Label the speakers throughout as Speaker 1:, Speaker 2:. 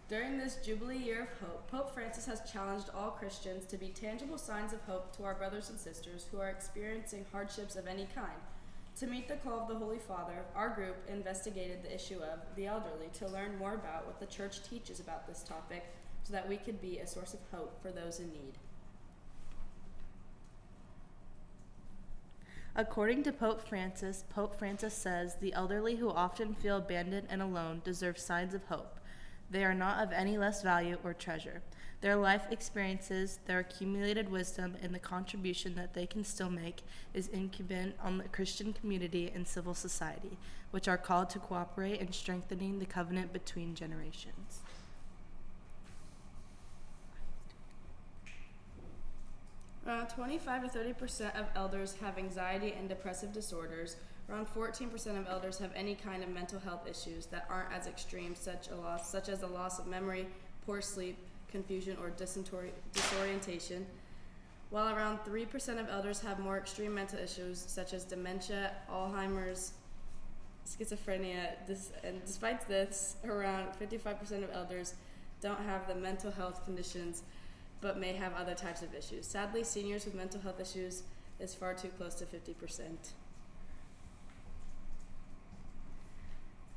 Speaker 1: During this Jubilee year of hope, Pope Francis has challenged all Christians to be tangible signs of hope to our brothers and sisters who are experiencing hardships of any kind. To meet the call of the Holy Father, our group investigated the issue of the elderly to learn more about what the Church teaches about this topic so that we could be a source of hope for those in need.
Speaker 2: According to Pope Francis says the elderly who often feel abandoned and alone deserve signs of hope. They are not of any less value or treasure. Their life experiences, their accumulated wisdom, and the contribution that they can still make is incumbent on the Christian community and civil society, which are called to cooperate in strengthening the covenant between generations.
Speaker 1: Around 25 to 30% of elders have anxiety and depressive disorders. Around 14% of elders have any kind of mental health issues that aren't as extreme, such as a loss of memory, poor sleep, confusion, or disorientation, while around 3% of elders have more extreme mental issues, such as dementia, Alzheimer's, schizophrenia, and despite this, around 55% of elders don't have the mental health conditions but may have other types of issues. Sadly, seniors with mental health issues is far too close to 50%.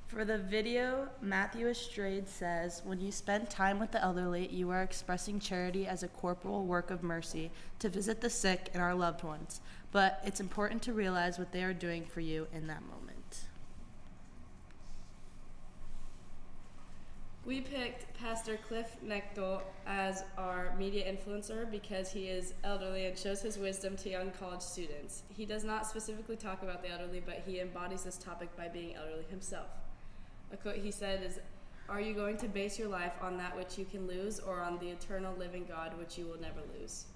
Speaker 2: For the video, Matthew Estrade says, when you spend time with the elderly, you are expressing charity as a corporal work of mercy to visit the sick and our loved ones. But it's important to realize what they are doing for you in that moment.
Speaker 1: We picked Pastor Cliff Nechtel as our media influencer because he is elderly and shows his wisdom to young college students. He does not specifically talk about the elderly, but he embodies this topic by being elderly himself. A quote he said is, "Are you going to base your life on that which you can lose or on the eternal living God which you will never lose?"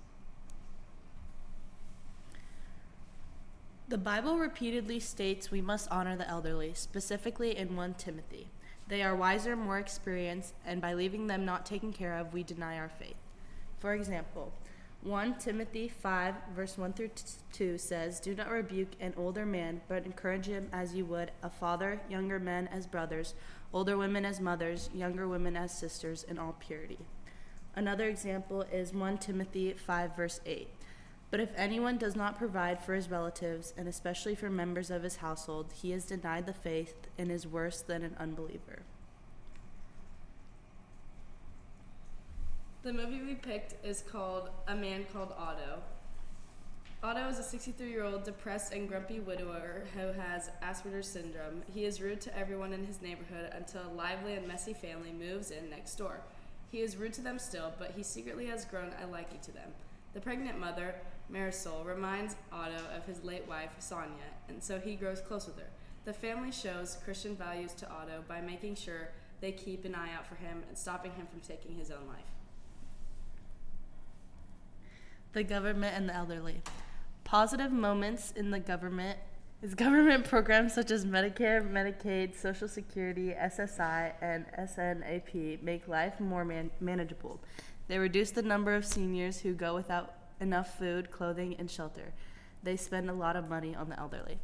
Speaker 2: The Bible repeatedly states we must honor the elderly, specifically in 1 Timothy. They are wiser, more experienced, and by leaving them not taken care of, we deny our faith. For example, 1 Timothy 5, verse 1 through 2 says, "Do not rebuke an older man, but encourage him as you would a father, younger men as brothers, older women as mothers, younger women as sisters, in all purity." Another example is 1 Timothy 5, verse 8. "But if anyone does not provide for his relatives, and especially for members of his household, he has denied the faith and is worse than an unbeliever."
Speaker 1: The movie we picked is called A Man Called Otto. Otto is a 63-year-old depressed and grumpy widower who has Asperger's syndrome. He is rude to everyone in his neighborhood until a lively and messy family moves in next door. He is rude to them still, but he secretly has grown a liking to them. The pregnant mother, Marisol, reminds Otto of his late wife, Sonia, and so he grows close with her. The family shows Christian values to Otto by making sure they keep an eye out for him and stopping him from taking his own life.
Speaker 2: The government and the elderly. Positive moments in the government is government programs such as Medicare, Medicaid, Social Security, SSI, and SNAP make life more manageable. They reduce the number of seniors who go without enough food, clothing, and shelter. They spend a lot of money on the elderly.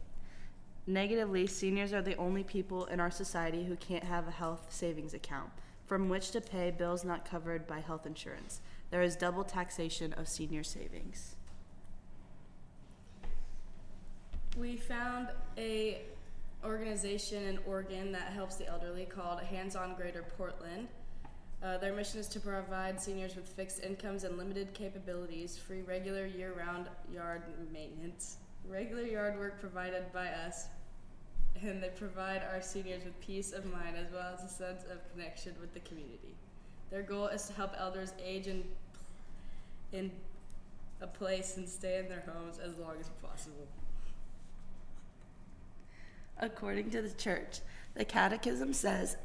Speaker 2: Negatively, seniors are the only people in our society who can't have a health savings account from which to pay bills not covered by health insurance. There is double taxation of senior savings.
Speaker 1: We found a organization in Oregon that helps the elderly called Hands On Greater Portland. Their mission is to provide seniors with fixed incomes and limited capabilities, free regular year-round yard maintenance, regular yard work provided by us, and they provide our seniors with peace of mind as well as a sense of connection with the community. Their goal is to help elders age in a place and stay in their homes as long as possible.
Speaker 2: According to the Church, the Catechism says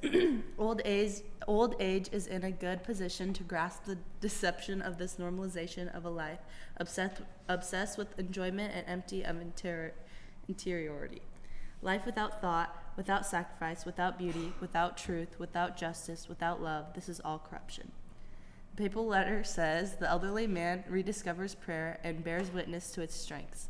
Speaker 2: old age is in a good position to grasp the deception of this normalization of a life obsessed with enjoyment and empty of interiority. Life without thought, without sacrifice, without beauty, without truth, without justice, without love, this is all corruption. The papal letter says the elderly man rediscovers prayer and bears witness to its strengths.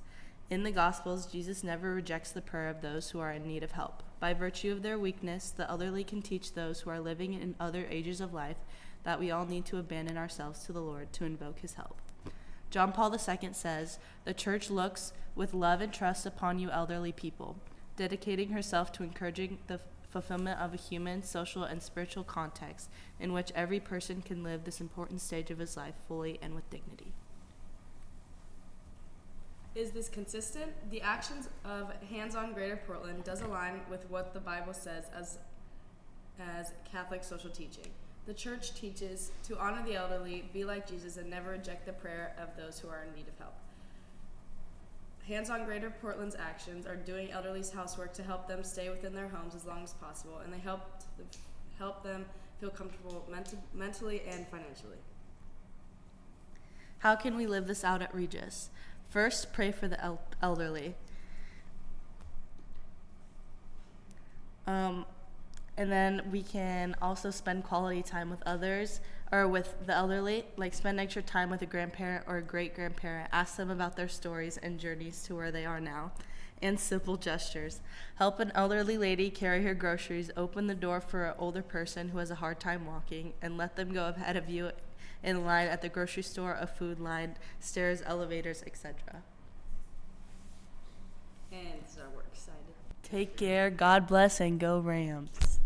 Speaker 2: In the Gospels, Jesus never rejects the prayer of those who are in need of help. By virtue of their weakness, the elderly can teach those who are living in other ages of life that we all need to abandon ourselves to the Lord to invoke his help. John Paul II says, "The church looks with love and trust upon you elderly people, dedicating herself to encouraging the fulfillment of a human, social, and spiritual context in which every person can live this important stage of his life fully and with dignity."
Speaker 1: Is this consistent? The actions of Hands On Greater Portland does align with what the Bible says as Catholic social teaching. The church teaches to honor the elderly, be like Jesus, and never reject the prayer of those who are in need of help. Hands On Greater Portland's actions are doing elderly's housework to help them stay within their homes as long as possible, and they help them feel comfortable mentally and financially.
Speaker 2: How can we live this out at Regis? First, pray for the elderly. And then we can also spend quality time with others, or with the elderly, like spend extra time with a grandparent or a great-grandparent. Ask them about their stories and journeys to where they are now. And simple gestures. Help an elderly lady carry her groceries, open the door for an older person who has a hard time walking, and let them go ahead of you in line at the grocery store, a food line, stairs, elevators, etc.
Speaker 1: And this is our work cited.
Speaker 2: Take care, God bless, and go Rams.